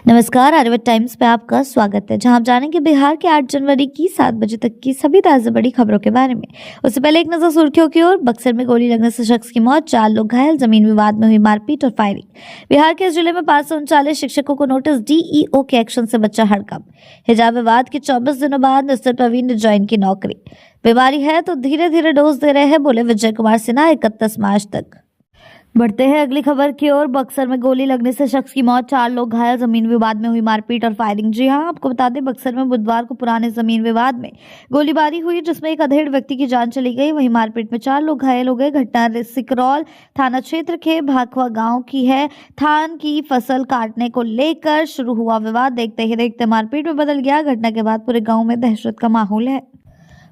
नमस्कार, आर्यवत टाइम्स में आपका स्वागत है, जहां आप जानेंगे बिहार के 8 जनवरी की 7 बजे तक की सभी ताजा बड़ी खबरों के बारे में। उससे पहले एक नजर सुर्खियों की ओर। बक्सर में गोली लगने से शख्स की मौत, 4 लोग घायल, जमीन विवाद में हुई मारपीट और फायरिंग। बिहार के इस जिले में 539 शिक्षकों को नोटिस, डीईओ के एक्शन से बचा हड़कंप। हिजाब विवाद के 24 दिनों बाद नुसरत परवीन ने ज्वाइन की नौकरी। बीमारी है तो धीरे धीरे डोज दे रहे हैं, बोले विजय कुमार सिन्हा। 31 मार्च तक। बढ़ते हैं अगली खबर की ओर। बक्सर में गोली लगने से शख्स की मौत, 4 लोग घायल, जमीन विवाद में हुई मारपीट और फायरिंग। जी हां, आपको बता दें, बक्सर में बुधवार को पुराने जमीन विवाद में गोलीबारी हुई, जिसमें एक अधेड़ व्यक्ति की जान चली गई। वहीं मारपीट में 4 लोग घायल हो गए। घटना सिकरौल थाना क्षेत्र के भाखवा गांव की है। धान की फसल काटने को लेकर शुरू हुआ विवाद देखते ही देखते मारपीट में बदल गया। घटना के बाद पूरे गाँव में दहशत का माहौल है।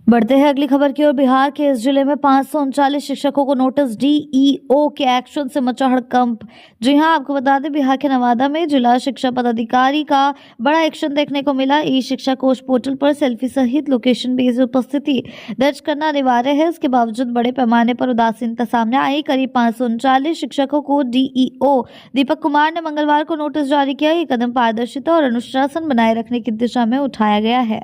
बढ़ते हैं अगली खबर की ओर। बिहार के इस जिले में 539 शिक्षकों को नोटिस, डीईओ के एक्शन से मचा हड़कंप। जी हां, आपको बता दें, बिहार के नवादा में जिला शिक्षा पदाधिकारी का बड़ा एक्शन देखने को मिला। ई शिक्षा कोष पोर्टल पर सेल्फी सहित लोकेशन बेस्ड उपस्थिति दर्ज करना अनिवार्य है। इसके बावजूद बड़े पैमाने पर उदासीनता सामने आई। करीब 539 शिक्षकों को डीईओ दीपक कुमार ने मंगलवार को नोटिस जारी किया। ये कदम पारदर्शिता और अनुशासन बनाए रखने की दिशा में उठाया गया है।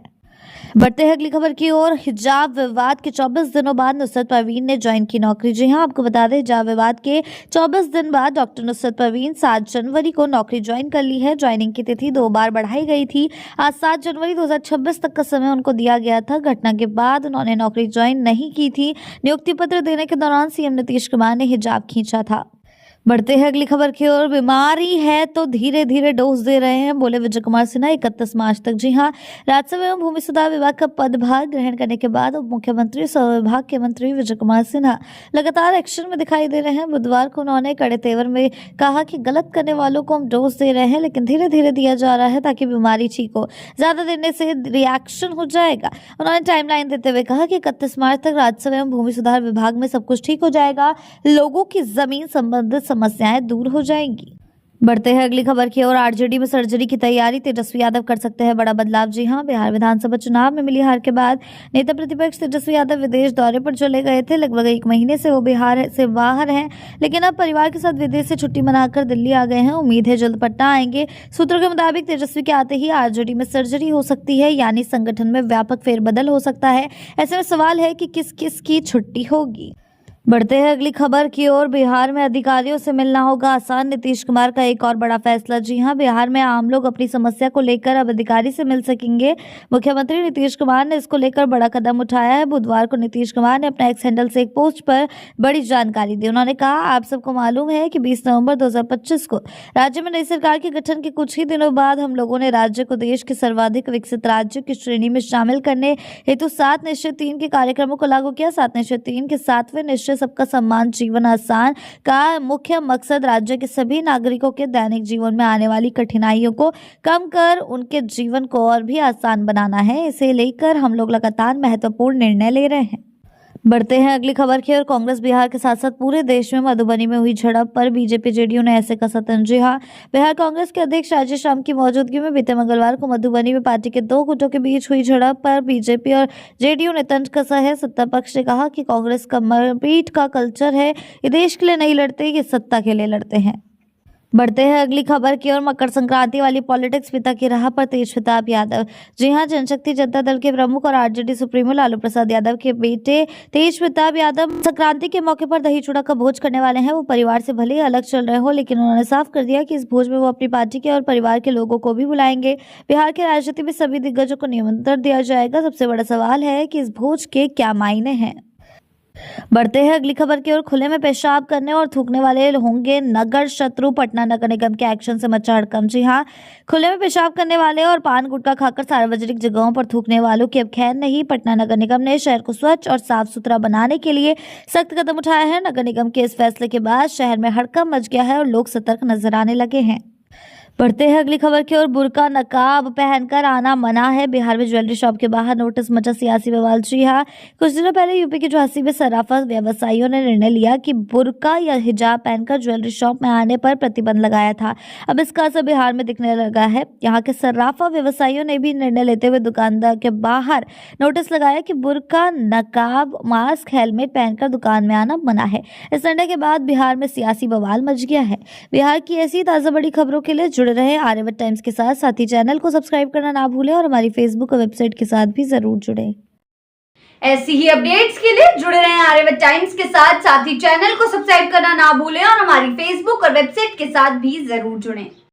बढ़ते हैं अगली खबर की ओर। हिजाब विवाद के 24 दिनों बाद नुसरत परवीन ने ज्वाइन की नौकरी। जी हां, आपको बता दें, हिजाब विवाद के 24 दिन बाद डॉक्टर नुसरत परवीन 7 जनवरी को नौकरी ज्वाइन कर ली है। ज्वाइनिंग की तिथि 2 बार बढ़ाई गई थी। आज 7 जनवरी 2026 तक का समय उनको दिया गया था। घटना के बाद उन्होंने नौकरी ज्वाइन नहीं की थी। नियुक्ति पत्र देने के दौरान सीएम नीतीश कुमार ने हिजाब खींचा था। बढ़ते हैं अगली खबर की ओर। बीमारी है तो धीरे धीरे डोज दे रहे हैं, बोले विजय कुमार सिन्हा। 31 मार्च तक। जी हां, राजस्व एवं भूमि सुधार विभाग का पदभार ग्रहण करने के बाद उप मुख्यमंत्री सह विभाग के मंत्री विजय कुमार सिन्हा लगातार एक्शन में दिखाई दे रहे हैं। बुधवार को उन्होंने कड़े तेवर में कहा कि गलत करने वालों को हम डोज दे रहे हैं, लेकिन धीरे धीरे दिया जा रहा है ताकि बीमारी ठीक हो। ज्यादा देने से रिएक्शन हो जाएगा। उन्होंने टाइमलाइन देते हुए कहा कि 31 मार्च तक राजस्व एवं भूमि सुधार विभाग में सब कुछ ठीक हो जाएगा। लोगों की जमीन संबंधित समस्याएं दूर हो जाएंगी। बढ़ते हैं अगली खबर की ओर। आरजेडी में सर्जरी की तैयारी, तेजस्वी यादव कर सकते हैं बड़ा बदलाव। जी हां, बिहार विधानसभा चुनाव में मिली हार के बाद नेता प्रतिपक्ष तेजस्वी यादव विदेश दौरे पर चले गए थे। लगभग 1 महीने से वो बिहार से बाहर हैं, लेकिन अब परिवार के साथ विदेश से छुट्टी मनाकर दिल्ली आ गए हैं। उम्मीद है जल्द पटना आएंगे। सूत्रों के मुताबिक तेजस्वी के आते ही आरजेडी में सर्जरी हो सकती है, यानी संगठन में व्यापक फेरबदल हो सकता है। ऐसे में सवाल है कि किस किस की छुट्टी होगी। बढ़ते हैं अगली खबर की ओर। बिहार में अधिकारियों से मिलना होगा आसान, नीतीश कुमार का एक और बड़ा फैसला। जी हां, बिहार में आम लोग अपनी समस्या को लेकर अब अधिकारी से मिल सकेंगे। मुख्यमंत्री नीतीश कुमार ने इसको लेकर बड़ा कदम उठाया है। बुधवार को नीतीश कुमार ने अपना एक्स हैंडल से एक पोस्ट पर बड़ी जानकारी दी। उन्होंने कहा, आप सबको मालूम है कि 20 नवंबर 2025 को राज्य में नई सरकार के गठन के कुछ ही दिनों बाद हम लोगों ने राज्य को देश के सर्वाधिक विकसित राज्यों की श्रेणी में शामिल करने हेतु 7 निश्चय 3 के कार्यक्रमों को लागू किया। 7 निश्चय 3 के 7वें निश्चय सबका सम्मान जीवन आसान का मुख्य मकसद राज्य के सभी नागरिकों के दैनिक जीवन में आने वाली कठिनाइयों को कम कर उनके जीवन को और भी आसान बनाना है। इसे लेकर हम लोग लगातार महत्वपूर्ण निर्णय ले रहे हैं। बढ़ते हैं अगली खबर की ओर। कांग्रेस बिहार के साथ साथ पूरे देश में मधुबनी में हुई झड़प पर बीजेपी जेडीयू ने ऐसे कसा तंज। जी हां, बिहार कांग्रेस के अध्यक्ष राजेश राम की मौजूदगी में बीते मंगलवार को मधुबनी में पार्टी के 2 गुटों के बीच हुई झड़प पर बीजेपी और जेडीयू ने तंज कसा है। सत्ता पक्ष ने कहा कि कांग्रेस का मारपीट का कल्चर है, ये देश के लिए नहीं लड़ते, ये सत्ता के लिए लड़ते हैं। बढ़ते हैं अगली खबर की ओर। मकर संक्रांति वाली पॉलिटिक्स, पिता की राह पर तेज प्रताप यादव। जी हां, जनशक्ति जनता दल के प्रमुख और आरजेडी सुप्रीमो लालू प्रसाद यादव के बेटे तेज प्रताप यादव संक्रांति के मौके पर दही चूड़ा का भोज करने वाले हैं। वो परिवार से भले ही अलग चल रहे हो, लेकिन उन्होंने साफ कर दिया कि इस भोज में वो अपनी पार्टी के और परिवार के लोगों को भी बुलाएंगे। बिहार के राजनीति में सभी दिग्गजों को निमंत्रण दिया जाएगा। सबसे बड़ा सवाल है कि इस भोज के क्या मायने हैं। बढ़ते हैं अगली खबर की ओर। खुले में पेशाब करने और थूकने वाले होंगे नगर शत्रु, पटना नगर निगम के एक्शन से मचा हड़कंप। जी हां, खुले में पेशाब करने वाले और पान गुटखा खाकर सार्वजनिक जगहों पर थूकने वालों की अब खैर नहीं। पटना नगर निगम ने शहर को स्वच्छ और साफ सुथरा बनाने के लिए सख्त कदम उठाया है। नगर निगम के इस फैसले के बाद शहर में हड़कंप मच गया है और लोग सतर्क नजर आने लगे हैं। बढ़ते हैं अगली खबर की ओर। बुर्का नकाब पहनकर आना मना है, बिहार में ज्वेलरी शॉप के बाहर नोटिस, मचा सियासी बवाल। जी हां, कुछ दिनों पहले यूपी की झांसी में सराफा व्यवसायियों ने निर्णय लिया कि बुर्का या हिजाब पहनकर ज्वेलरी शॉप में आने पर प्रतिबंध लगाया था। अब इसका असर बिहार में दिखने लगा है। यहाँ के सराफा व्यवसायियों ने भी निर्णय लेते हुए दुकानदार के बाहर नोटिस लगाया कि बुर्का, नकाब, मास्क, हेलमेट पहनकर दुकान में आना मना है। इस निर्णय के बाद बिहार में सियासी बवाल मच गया है। बिहार की ऐसी ताजा बड़ी खबरों के लिए जुड़े रहें आर्यभट्ट टाइम्स के साथ। साथ ही चैनल को सब्सक्राइब करना ना भूलें और हमारी फेसबुक और वेबसाइट के साथ भी जरूर जुड़ें। ऐसी ही अपडेट्स के लिए जुड़े रहें आर्यभट्ट टाइम्स के साथ। साथ ही चैनल को सब्सक्राइब करना ना भूलें और हमारी फेसबुक और वेबसाइट के साथ भी जरूर जुड़ें।